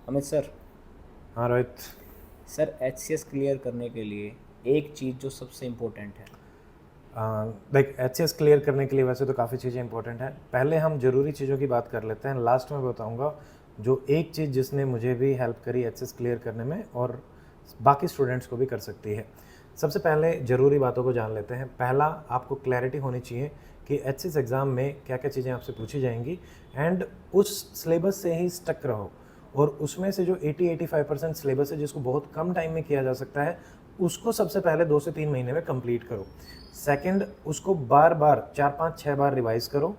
Amit sir. हाँ Rohit. Sir HCS clear करने के लिए एक चीज़ जो सबसे इम्पोर्टेंट है। लाइक एचसीएस क्लियर करने के लिए वैसे तो काफ़ी चीज़ें इंपॉर्टेंट हैं। पहले हम ज़रूरी चीज़ों की बात कर लेते हैं, लास्ट में बताऊंगा जो एक चीज़ जिसने मुझे भी हेल्प करी एचसीएस क्लियर करने में और बाकी स्टूडेंट्स को भी कर सकती है। सबसे पहले ज़रूरी बातों को जान लेते हैं। पहला, आपको क्लैरिटी होनी चाहिए कि एचसीएस एग्ज़ाम में क्या क्या चीज़ें आपसे पूछी जाएंगी एंड उस सिलेबस से ही स्टक रहो। और उसमें से जो 80-85% सिलेबस है जिसको बहुत कम टाइम में किया जा सकता है, उसको सबसे पहले 2 से 3 महीने में कंप्लीट करो। सेकंड, उसको बार बार 4-5-6 बार रिवाइज करो।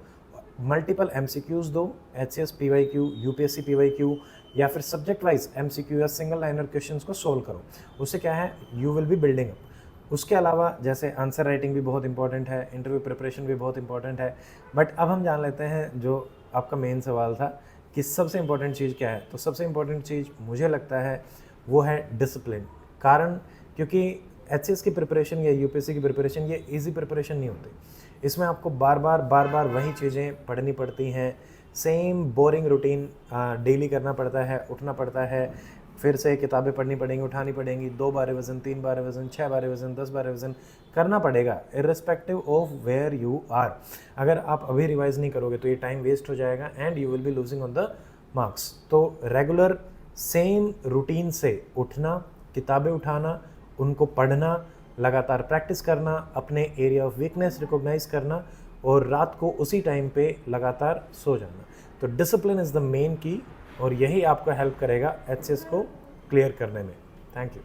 मल्टीपल एमसीक्यूज़ दो, एचसीएस पीवाईक्यू, यूपीएससी पीवाईक्यू या फिर सब्जेक्ट वाइज एमसीक्यू या सिंगल लाइनर क्वेश्चंस को सोल्व करो। उससे क्या है, you will be building up. उसके अलावा जैसे आंसर राइटिंग भी बहुत इंपॉर्टेंट है, इंटरव्यू प्रिपरेशन भी बहुत इंपॉर्टेंट है। बट अब हम जान लेते हैं जो आपका मेन सवाल था कि सबसे इंपॉर्टेंट चीज़ क्या है। तो सबसे इंपॉर्टेंट चीज़ मुझे लगता है वो है डिसिप्लिन। कारण, क्योंकि एचसीएस की प्रिपरेशन या यूपीएससी की प्रिपरेशन ये इजी प्रिपरेशन नहीं होती। इसमें आपको बार बार वही चीज़ें पढ़नी पड़ती हैं, सेम बोरिंग रूटीन डेली करना पड़ता है, उठना पड़ता है, फिर से किताबें पढ़नी पड़ेंगी, उठानी पड़ेंगी, 2 बार रिविज़न, 3 बार रिविज़न, 6 बार रिविज़न, 10 बार रिविज़न करना पड़ेगा irrespective of where you are. अगर आप अभी रिवाइज नहीं करोगे तो ये टाइम वेस्ट हो जाएगा and you will be losing on the marks. तो रेगुलर सेम रूटीन से उठना, किताबें उठाना, उनको पढ़ना, लगातार प्रैक्टिस करना, अपने एरिया ऑफ वीकनेस रिकॉग्नाइज करना और रात को उसी टाइम पे लगातार सो जाना। तो डिसिप्लिन इज़ द मेन की और यही आपको हेल्प करेगा एचसीएस को क्लियर करने में। Thank you.